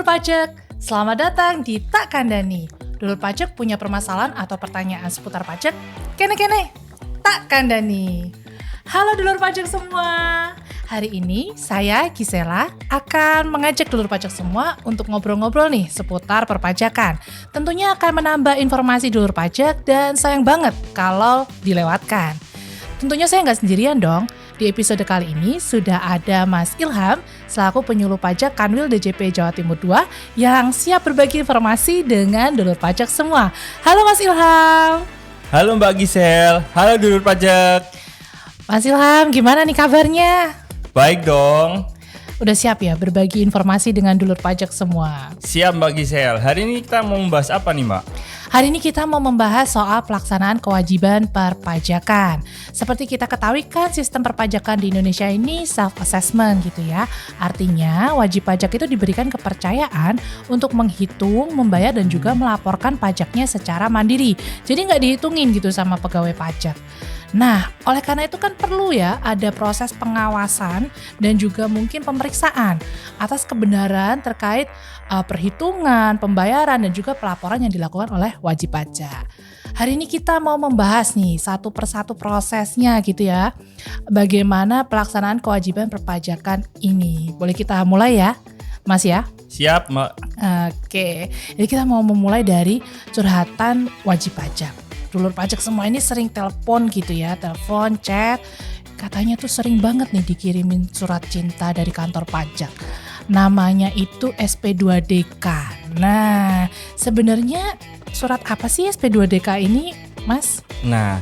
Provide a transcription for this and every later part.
pajak, selamat datang di Tak Kandani. Dulur pajak punya permasalahan atau pertanyaan seputar pajak? Kene-kene, Tak Kandani. Halo dulur pajak semua. Hari ini saya, Gisela, akan mengajak dulur pajak semua untuk ngobrol-ngobrol nih seputar perpajakan. Tentunya akan menambah informasi dulur pajak dan sayang banget kalau dilewatkan. Tentunya saya nggak sendirian dong. Di episode kali ini sudah ada Mas Ilham selaku penyuluh pajak Kanwil DJP Jawa Timur 2 yang siap berbagi informasi dengan dulur pajak semua. Halo Mas Ilham. Halo Mbak Gisel, halo dulur pajak. Mas Ilham, gimana nih kabarnya? Baik dong. Udah siap ya berbagi informasi dengan dulur pajak semua? Siap Mbak Gisel, hari ini kita mau membahas apa nih Mbak? Hari ini kita mau membahas soal pelaksanaan kewajiban perpajakan. Seperti kita ketahui kan sistem perpajakan di Indonesia ini self-assessment gitu ya. Artinya wajib pajak itu diberikan kepercayaan untuk menghitung, membayar dan juga melaporkan pajaknya secara mandiri. Jadi nggak dihitungin gitu sama pegawai pajak. Nah, oleh karena itu kan perlu ya ada proses pengawasan dan juga mungkin pemeriksaan atas kebenaran terkait perhitungan, pembayaran dan juga pelaporan yang dilakukan oleh wajib pajak. Hari ini kita mau membahas nih satu persatu prosesnya gitu ya. Bagaimana pelaksanaan kewajiban perpajakan ini. Boleh kita mulai ya, Mas ya? Siap Mbak. Oke, jadi kita mau memulai dari curhatan wajib pajak. Dulur pajak semua ini sering telepon gitu ya, telepon, chat. Katanya tuh sering banget nih dikirimin surat cinta dari kantor pajak. Namanya itu SP2DK. Nah, sebenarnya surat apa sih SP2DK ini, Mas? Nah,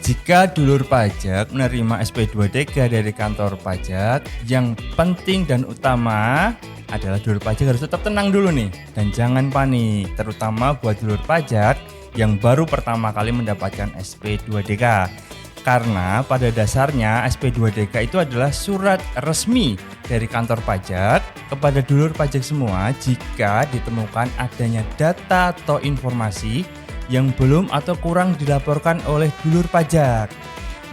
jika dulur pajak menerima SP2DK dari kantor pajak, yang penting dan utama adalah dulur pajak harus tetap tenang dulu nih. Dan jangan panik, terutama buat dulur pajak yang baru pertama kali mendapatkan SP2DK. Karena pada dasarnya SP2DK itu adalah surat resmi dari kantor pajak kepada dulur pajak semua jika ditemukan adanya data atau informasi yang belum atau kurang dilaporkan oleh dulur pajak.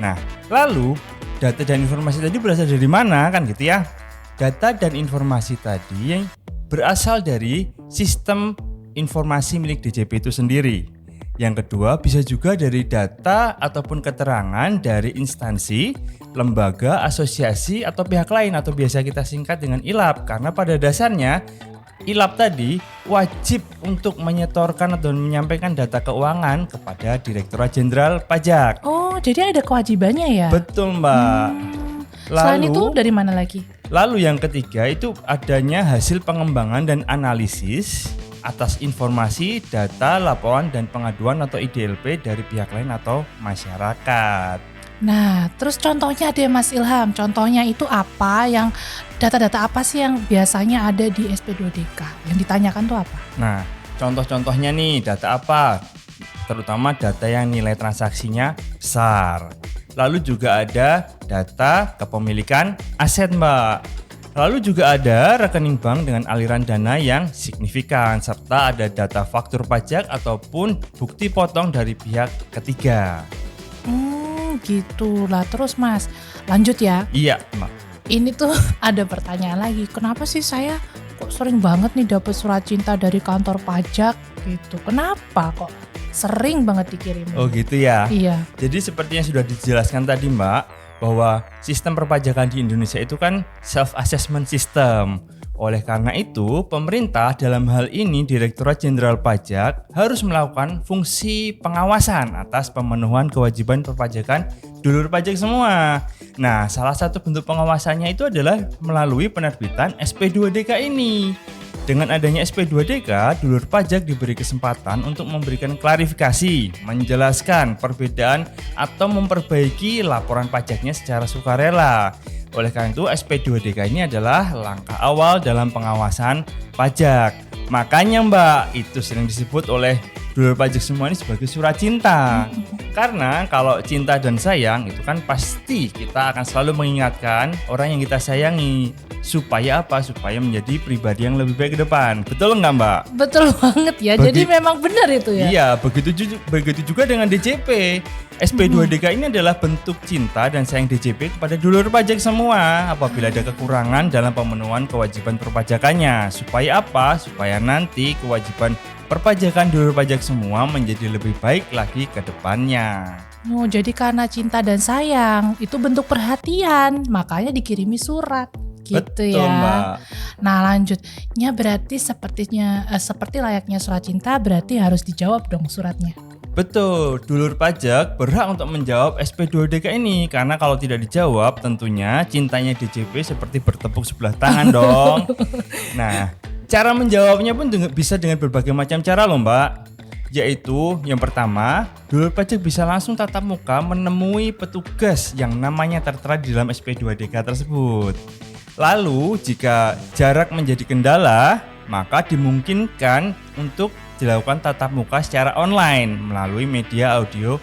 Nah, lalu data dan informasi tadi berasal dari mana kan gitu ya? Data dan informasi tadi yang berasal dari sistem informasi milik DJP itu sendiri. Yang kedua bisa juga dari data ataupun keterangan dari instansi, lembaga, asosiasi atau pihak lain atau biasa kita singkat dengan ILAP. Karena pada dasarnya ILAP tadi wajib untuk menyetorkan atau menyampaikan data keuangan kepada Direktorat Jenderal Pajak. Oh, jadi ada kewajibannya ya? Betul Mbak. Selain itu dari mana lagi? Lalu yang ketiga itu adanya hasil pengembangan dan analisis atas informasi, data, laporan, dan pengaduan atau IDLP dari pihak lain atau masyarakat. Nah, terus contohnya ada Mas Ilham. Contohnya itu apa yang data-data apa sih yang biasanya ada di SP2DK? Yang ditanyakan tuh apa? Nah, contoh-contohnya nih data apa? Terutama data yang nilai transaksinya besar. Lalu juga ada data kepemilikan aset Mbak. Lalu juga ada rekening bank dengan aliran dana yang signifikan serta ada data faktur pajak ataupun bukti potong dari pihak ketiga. Gitu lah. Terus Mas, lanjut ya. Iya, Mbak. Ini tuh ada pertanyaan lagi. Kenapa sih saya kok sering banget nih dapat surat cinta dari kantor pajak gitu? Kenapa kok sering banget dikirim? Oh gitu ya. Iya. Jadi seperti yang sudah dijelaskan tadi Mbak, bahwa sistem perpajakan di Indonesia itu kan self-assessment system. Oleh karena itu, pemerintah dalam hal ini Direktorat Jenderal Pajak harus melakukan fungsi pengawasan atas pemenuhan kewajiban perpajakan dulur pajak semua. Nah, salah satu bentuk pengawasannya itu adalah melalui penerbitan SP2DK ini. Dengan adanya SP2DK, dulur pajak diberi kesempatan untuk memberikan klarifikasi, menjelaskan perbedaan atau memperbaiki laporan pajaknya secara sukarela. Oleh karena itu, SP2DK ini adalah langkah awal dalam pengawasan pajak. Makanya Mbak, itu sering disebut oleh dulur pajak semua ini sebagai surat cinta. Karena kalau cinta dan sayang itu kan pasti kita akan selalu mengingatkan orang yang kita sayangi. Supaya apa? Supaya menjadi pribadi yang lebih baik ke depan. Betul nggak Mbak? Betul banget ya. Jadi memang benar itu ya. Iya, begitu juga dengan DJP. SP2DK ini adalah bentuk cinta dan sayang DJP kepada dulur pajak semua apabila ada kekurangan dalam pemenuhan kewajiban perpajakannya. Supaya apa? Supaya nanti kewajiban perpajakan dulur pajak semua menjadi lebih baik lagi ke depannya. Oh, jadi karena cinta dan sayang itu bentuk perhatian, makanya dikirimi surat. Gitu. Betul, ya. Mbak. Nah, lanjutnya berarti seperti layaknya surat cinta berarti harus dijawab dong suratnya. Betul, dulur pajak berhak untuk menjawab SP2DK ini karena kalau tidak dijawab tentunya cintanya DJP seperti bertepuk sebelah tangan dong. Nah, cara menjawabnya pun bisa dengan berbagai macam cara loh Mbak. Yaitu yang pertama, dulur pajak bisa langsung tatap muka menemui petugas yang namanya tertera di dalam SP2DK tersebut. Lalu jika jarak menjadi kendala, maka dimungkinkan untuk dilakukan tatap muka secara online melalui media audio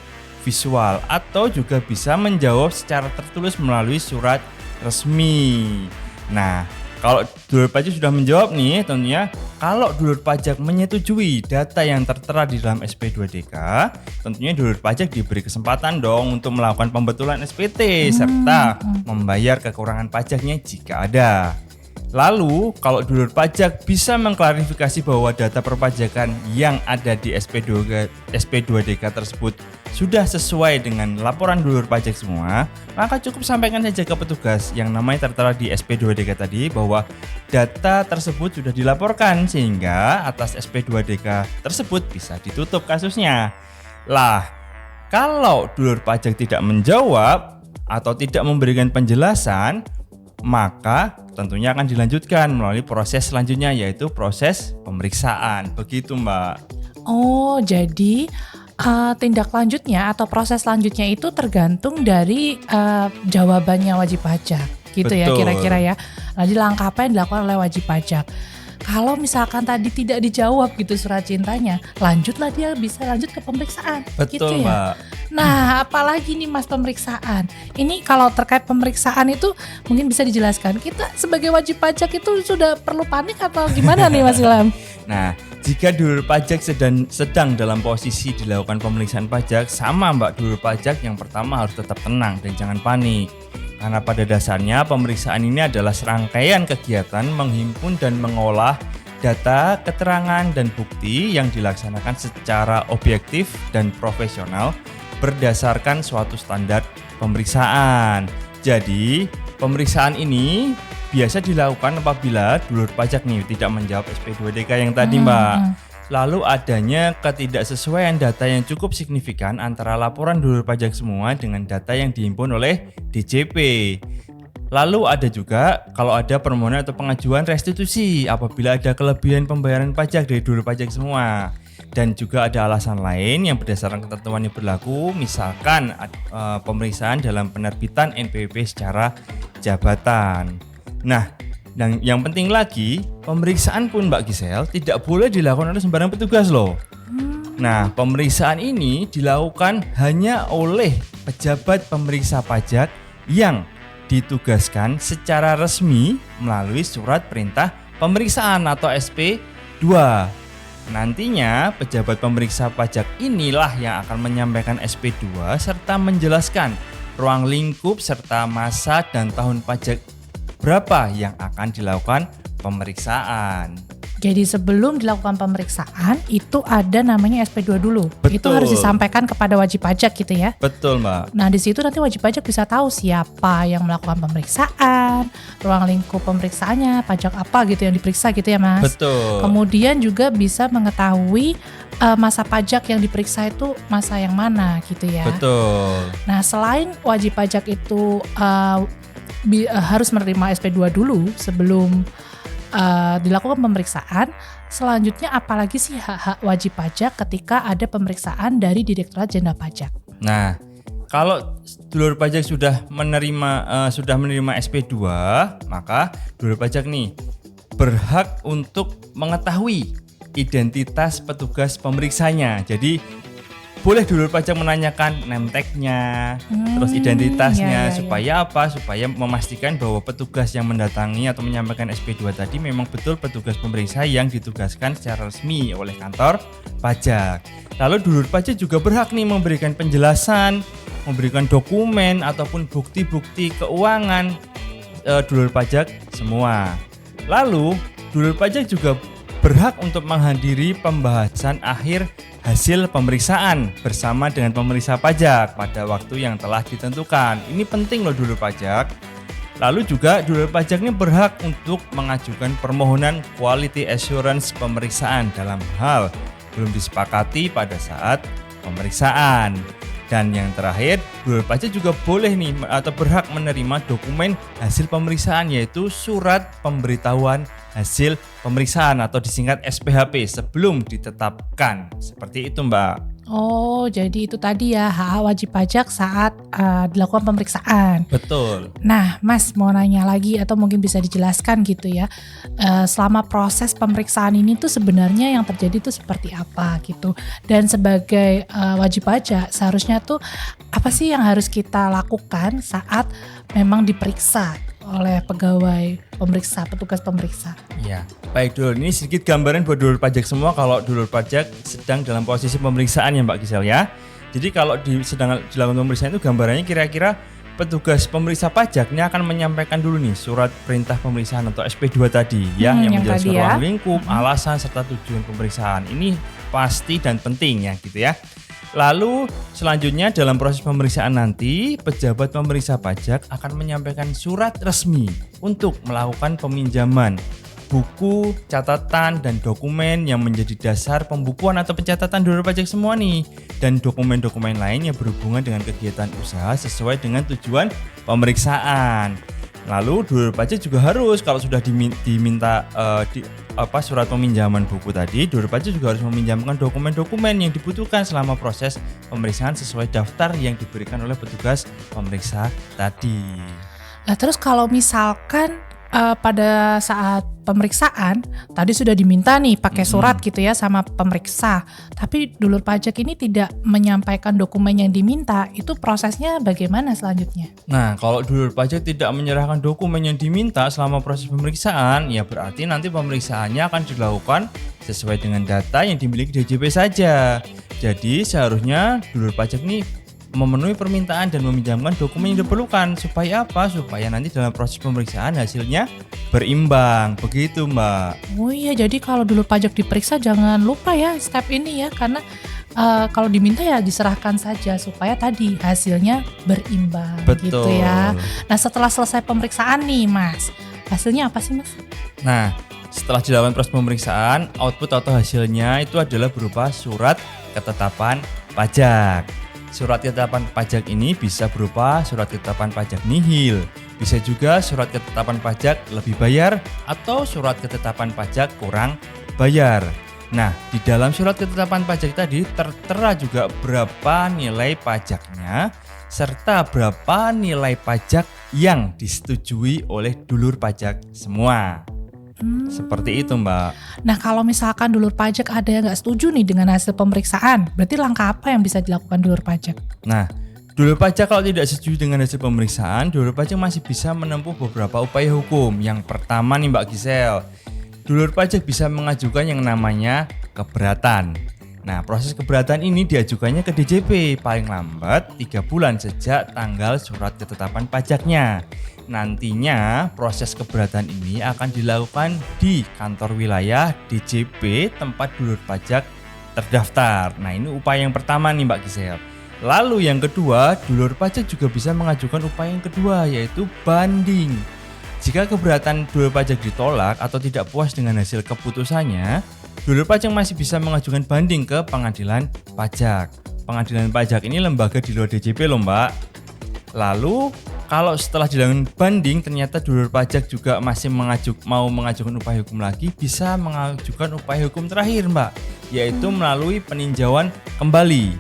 visual atau juga bisa menjawab secara tertulis melalui surat resmi. Nah, kalau dulur pajak sudah menjawab nih, tentunya kalau dulur pajak menyetujui data yang tertera di dalam SP2DK, tentunya dulur pajak diberi kesempatan dong untuk melakukan pembetulan SPT serta membayar kekurangan pajaknya jika ada. Lalu, kalau dulur pajak bisa mengklarifikasi bahwa data perpajakan yang ada di SP2DK tersebut sudah sesuai dengan laporan dulur pajak semua, maka cukup sampaikan saja ke petugas yang namanya tertera di SP2DK tadi bahwa data tersebut sudah dilaporkan sehingga atas SP2DK tersebut bisa ditutup kasusnya. Lah, kalau dulur pajak tidak menjawab atau tidak memberikan penjelasan, maka tentunya akan dilanjutkan melalui proses selanjutnya yaitu proses pemeriksaan. Begitu Mbak. Oh, jadi tindak lanjutnya atau proses selanjutnya itu tergantung dari jawabannya wajib pajak. Gitu. Betul. Ya kira-kira ya. Jadi langkah apa yang dilakukan oleh wajib pajak. Kalau misalkan tadi tidak dijawab gitu surat cintanya, lanjutlah dia bisa lanjut ke pemeriksaan. Betul gitu ya. Mbak. Nah, apalagi nih Mas pemeriksaan. Ini kalau terkait pemeriksaan itu mungkin bisa dijelaskan. Kita sebagai wajib pajak itu sudah perlu panik atau gimana nih Mas Ilham? Nah, jika dulur pajak sedang dalam posisi dilakukan pemeriksaan pajak, sama Mbak, dulur pajak yang pertama harus tetap tenang dan jangan panik. Karena pada dasarnya pemeriksaan ini adalah serangkaian kegiatan menghimpun dan mengolah data, keterangan, dan bukti yang dilaksanakan secara objektif dan profesional berdasarkan suatu standar pemeriksaan. Jadi, pemeriksaan ini biasa dilakukan apabila dulur pajak nih tidak menjawab SP2DK yang tadi Mbak. Lalu adanya ketidaksesuaian data yang cukup signifikan antara laporan dulur pajak semua dengan data yang dihimpun oleh DJP. Lalu ada juga kalau ada permohonan atau pengajuan restitusi apabila ada kelebihan pembayaran pajak dari dulur pajak semua. Dan juga ada alasan lain yang berdasarkan ketentuan yang berlaku, misalkan pemeriksaan dalam penerbitan NPWP secara jabatan. Nah, dan yang penting lagi, pemeriksaan pun Mbak Gisel tidak boleh dilakukan oleh sembarang petugas loh. Nah, pemeriksaan ini dilakukan hanya oleh pejabat pemeriksa pajak yang ditugaskan secara resmi melalui surat perintah pemeriksaan atau SP2. Nantinya pejabat pemeriksa pajak inilah yang akan menyampaikan SP2 serta menjelaskan ruang lingkup serta masa dan tahun pajak berapa yang akan dilakukan pemeriksaan. Jadi sebelum dilakukan pemeriksaan itu ada namanya SP2 dulu. Betul. Itu harus disampaikan kepada wajib pajak gitu ya. Betul Mbak. Nah di situ nanti wajib pajak bisa tahu siapa yang melakukan pemeriksaan, ruang lingkup pemeriksaannya, pajak apa gitu yang diperiksa gitu ya Mas. Betul. Kemudian juga bisa mengetahui masa pajak yang diperiksa itu masa yang mana gitu ya. Betul. Nah selain wajib pajak itu harus menerima SP2 dulu sebelum dilakukan pemeriksaan, selanjutnya apalagi sih hak-hak wajib pajak ketika ada pemeriksaan dari Direktorat Jenderal Pajak. Nah, kalau dulur pajak sudah menerima SP2, maka dulur pajak nih berhak untuk mengetahui identitas petugas pemeriksanya. Jadi boleh dulur pajak menanyakan name tag-nya, terus identitasnya, supaya apa? Supaya memastikan bahwa petugas yang mendatangi atau menyampaikan SP2 tadi memang betul petugas pemeriksa yang ditugaskan secara resmi oleh kantor pajak. Lalu dulur pajak juga berhak nih memberikan penjelasan, memberikan dokumen ataupun bukti-bukti keuangan dulur pajak semua. Lalu dulur pajak juga berhak untuk menghadiri pembahasan akhir hasil pemeriksaan bersama dengan pemeriksa pajak pada waktu yang telah ditentukan. Ini penting loh dulur pajak. Lalu juga dulur pajak ini berhak untuk mengajukan permohonan quality assurance pemeriksaan dalam hal belum disepakati pada saat pemeriksaan. Dan yang terakhir, dulur pajak juga boleh nih atau berhak menerima dokumen hasil pemeriksaan, yaitu surat pemberitahuan hasil pemeriksaan atau disingkat SPHP sebelum ditetapkan. Seperti itu, Mbak. Oh, jadi itu tadi ya hak wajib pajak saat dilakukan pemeriksaan. Betul. Nah, Mas mau nanya lagi atau mungkin bisa dijelaskan gitu ya, selama proses pemeriksaan ini tuh sebenarnya yang terjadi tuh seperti apa gitu. Dan sebagai wajib pajak seharusnya tuh apa sih yang harus kita lakukan saat memang diperiksa oleh pegawai pemeriksa, petugas pemeriksa. Ya, baik dulu. Ini sedikit gambaran buat dulur pajak semua kalau dulur pajak sedang dalam posisi pemeriksaan ya Mbak Gisel ya. Jadi kalau sedang dilakukan pemeriksaan itu gambarannya kira-kira petugas pemeriksa pajak ini akan menyampaikan dulu nih surat perintah pemeriksaan atau SP2 tadi ya, yang menjelaskan ruang lingkup, alasan serta tujuan pemeriksaan. Ini pasti dan penting ya gitu ya. Lalu selanjutnya dalam proses pemeriksaan nanti, pejabat pemeriksa pajak akan menyampaikan surat resmi untuk melakukan peminjaman buku, catatan, dan dokumen yang menjadi dasar pembukuan atau pencatatan dulur pajak semua nih, dan dokumen-dokumen lain yang berhubungan dengan kegiatan usaha sesuai dengan tujuan pemeriksaan. Lalu dulur pajak juga harus kalau sudah diminta surat peminjaman buku tadi, dulur pajak juga harus meminjamkan dokumen-dokumen yang dibutuhkan selama proses pemeriksaan sesuai daftar yang diberikan oleh petugas pemeriksa tadi. Nah, terus kalau misalkan pada saat pemeriksaan tadi sudah diminta nih pakai surat gitu ya sama pemeriksa, tapi dulur pajak ini tidak menyampaikan dokumen yang diminta, itu prosesnya bagaimana selanjutnya? Nah, kalau dulur pajak tidak menyerahkan dokumen yang diminta selama proses pemeriksaan, ya berarti nanti pemeriksaannya akan dilakukan sesuai dengan data yang dimiliki DJP saja. Jadi seharusnya dulur pajak ini memenuhi permintaan dan meminjamkan dokumen yang diperlukan. Supaya apa? Supaya nanti dalam proses pemeriksaan hasilnya berimbang. Begitu Mbak. Oh iya, jadi kalau dulur pajak diperiksa jangan lupa ya step ini ya, karena kalau diminta ya diserahkan saja supaya tadi hasilnya berimbang. Betul. Gitu ya. Nah, setelah selesai pemeriksaan nih Mas, hasilnya apa sih Mas? Nah, setelah dilakukan proses pemeriksaan, output atau hasilnya itu adalah berupa surat ketetapan pajak. Surat ketetapan pajak ini bisa berupa surat ketetapan pajak nihil, bisa juga surat ketetapan pajak lebih bayar, atau surat ketetapan pajak kurang bayar. Nah, di dalam surat ketetapan pajak tadi tertera juga berapa nilai pajaknya, serta berapa nilai pajak yang disetujui oleh dulur pajak semua. Seperti itu Mbak. Nah, kalau misalkan dulur pajak ada yang nggak setuju nih dengan hasil pemeriksaan, berarti langkah apa yang bisa dilakukan dulur pajak? Nah, dulur pajak kalau tidak setuju dengan hasil pemeriksaan, dulur pajak masih bisa menempuh beberapa upaya hukum. Yang pertama nih Mbak Gisel, dulur pajak bisa mengajukan yang namanya keberatan. Nah, proses keberatan ini diajukannya ke DJP paling lambat 3 bulan sejak tanggal surat ketetapan pajaknya. Nantinya proses keberatan ini akan dilakukan di kantor wilayah DJP tempat dulur pajak terdaftar. Nah, ini upaya yang pertama nih Mbak Gisel. Lalu yang kedua, dulur pajak juga bisa mengajukan upaya yang kedua, yaitu banding. Jika keberatan dulur pajak ditolak atau tidak puas dengan hasil keputusannya, dulur pajak masih bisa mengajukan banding ke pengadilan pajak. Pengadilan pajak ini lembaga di luar DJP loh Mbak. Lalu kalau setelah dilakukan banding ternyata dulur pajak juga masih mau mengajukan upaya hukum lagi, bisa mengajukan upaya hukum terakhir Mbak, yaitu melalui peninjauan kembali.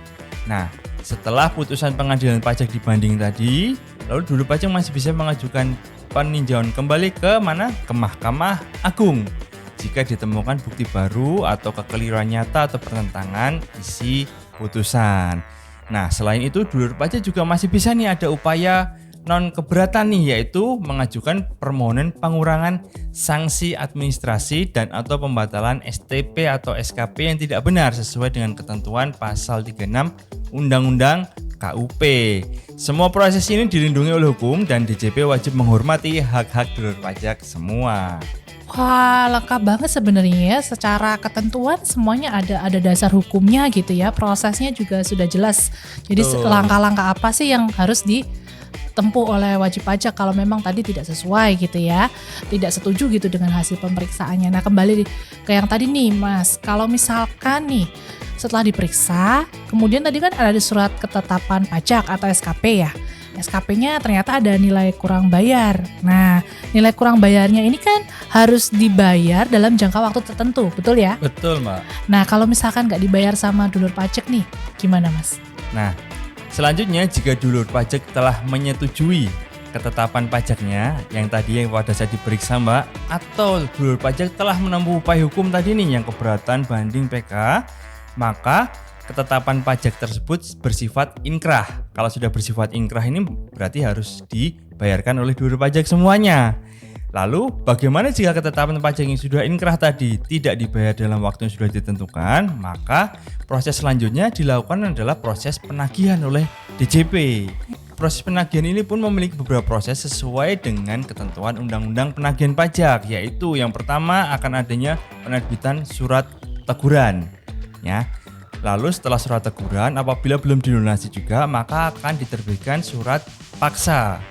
Nah, setelah putusan pengadilan pajak dibanding tadi, lalu dulur pajak masih bisa mengajukan peninjauan kembali ke mana? Ke Mahkamah Agung. Jika ditemukan bukti baru atau kekeliruan nyata atau pertentangan isi putusan. Nah, selain itu dulur pajak juga masih bisa nih ada upaya non keberatan nih, yaitu mengajukan permohonan pengurangan sanksi administrasi dan atau pembatalan STP atau SKP yang tidak benar sesuai dengan ketentuan pasal 36 Undang-Undang KUP. Semua proses ini dilindungi oleh hukum dan DJP wajib menghormati hak-hak dulur pajak semua. Wah, lengkap banget sebenarnya ya. Secara ketentuan semuanya ada dasar hukumnya gitu ya. Prosesnya juga sudah jelas. Jadi langkah-langkah apa sih yang harus ditempuh oleh wajib pajak kalau memang tadi tidak sesuai gitu ya. Tidak setuju gitu dengan hasil pemeriksaannya. Nah, kembali ke yang tadi nih, Mas. Kalau misalkan nih setelah diperiksa, kemudian tadi kan ada surat ketetapan pajak atau SKP ya. SKP-nya ternyata ada nilai kurang bayar. Nah, nilai kurang bayarnya ini kan harus dibayar dalam jangka waktu tertentu, betul ya? Betul, Mbak. Nah, kalau misalkan nggak dibayar sama dulur pajak nih, gimana Mas? Nah, selanjutnya jika dulur pajak telah menyetujui ketetapan pajaknya yang tadi yang pada saat diperiksa, Mbak, atau dulur pajak telah menempuh upaya hukum tadi nih yang keberatan banding PK, maka ketetapan pajak tersebut bersifat inkrah. Kalau sudah bersifat inkrah ini berarti harus dibayarkan oleh dulur pajak semuanya. Lalu bagaimana jika ketetapan pajak yang sudah inkrah tadi tidak dibayar dalam waktu yang sudah ditentukan? Maka proses selanjutnya dilakukan adalah proses penagihan oleh DJP. Proses penagihan ini pun memiliki beberapa proses sesuai dengan ketentuan Undang-Undang Penagihan Pajak, yaitu yang pertama akan adanya penerbitan surat teguran. Ya. Lalu setelah surat teguran, apabila belum dilunasi juga, maka akan diterbitkan surat paksa.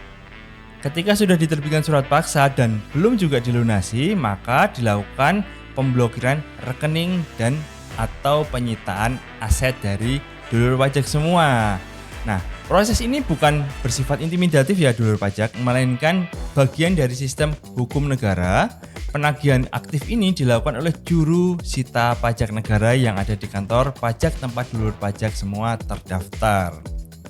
Ketika sudah diterbitkan surat paksa dan belum juga dilunasi, maka dilakukan pemblokiran rekening dan atau penyitaan aset dari dulur pajak semua. Nah, proses ini bukan bersifat intimidatif ya dulur pajak, melainkan bagian dari sistem hukum negara. Penagihan aktif ini dilakukan oleh juru sita pajak negara yang ada di kantor pajak tempat dulur pajak semua terdaftar.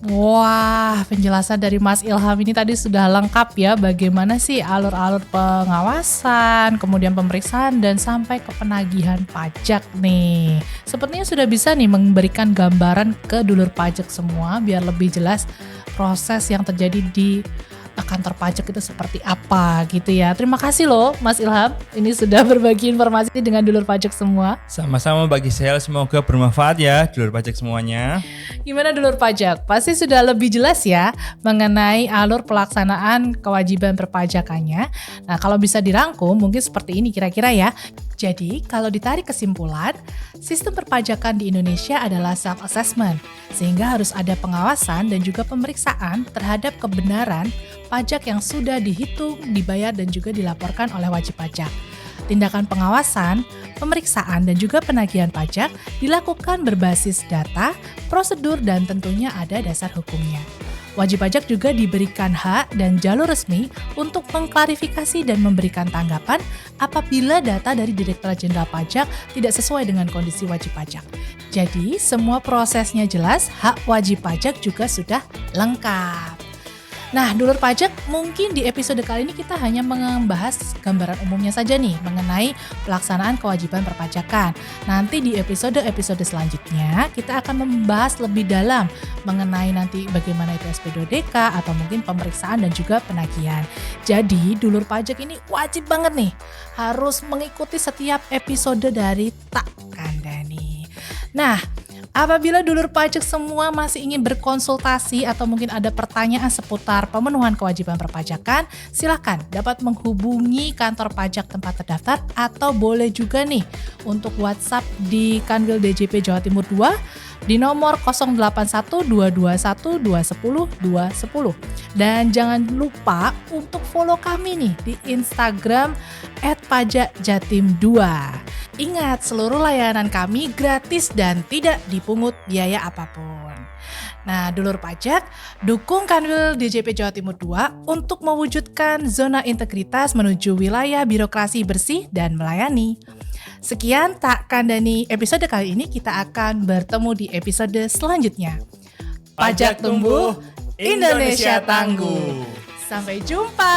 Wah, penjelasan dari Mas Ilham ini tadi sudah lengkap ya, bagaimana sih alur-alur pengawasan, kemudian pemeriksaan dan sampai ke penagihan pajak nih. Sepertinya sudah bisa nih memberikan gambaran ke dulur pajak semua biar lebih jelas proses yang terjadi di kantor pajak itu seperti apa gitu ya. Terima kasih loh Mas Ilham, ini sudah berbagi informasi dengan dulur pajak semua. Sama-sama bagi saya, semoga bermanfaat ya dulur pajak semuanya. Gimana dulur pajak? Pasti sudah lebih jelas ya mengenai alur pelaksanaan kewajiban perpajakannya. Nah, kalau bisa dirangkum mungkin seperti ini kira-kira ya. Jadi, kalau ditarik kesimpulan, sistem perpajakan di Indonesia adalah self-assessment, sehingga harus ada pengawasan dan juga pemeriksaan terhadap kebenaran pajak yang sudah dihitung, dibayar, dan juga dilaporkan oleh wajib pajak. Tindakan pengawasan, pemeriksaan, dan juga penagihan pajak dilakukan berbasis data, prosedur, dan tentunya ada dasar hukumnya. Wajib pajak juga diberikan hak dan jalur resmi untuk mengklarifikasi dan memberikan tanggapan apabila data dari Direktorat Jenderal Pajak tidak sesuai dengan kondisi wajib pajak. Jadi, semua prosesnya jelas, hak wajib pajak juga sudah lengkap. Nah, dulur pajak, mungkin di episode kali ini kita hanya membahas gambaran umumnya saja nih mengenai pelaksanaan kewajiban perpajakan. Nanti di episode-episode selanjutnya kita akan membahas lebih dalam mengenai nanti bagaimana itu SP2DK atau mungkin pemeriksaan dan juga penagihan. Jadi, dulur pajak ini wajib banget nih harus mengikuti setiap episode dari Tak Kandani. Nah, apabila dulur pajak semua masih ingin berkonsultasi atau mungkin ada pertanyaan seputar pemenuhan kewajiban perpajakan, silakan dapat menghubungi kantor pajak tempat terdaftar atau boleh juga nih untuk WhatsApp di Kanwil DJP Jawa Timur 2 di nomor 081221210210. Dan jangan lupa untuk follow kami nih di Instagram @pajakjatim2. Ingat, seluruh layanan kami gratis dan tidak dipungut biaya apapun. Nah, dulur pajak, dukung Kanwil DJP Jawa Timur 2 untuk mewujudkan zona integritas menuju wilayah birokrasi bersih dan melayani. Sekian Tak Kandani episode kali ini, kita akan bertemu di episode selanjutnya. Pajak tumbuh, Indonesia tangguh. Sampai jumpa.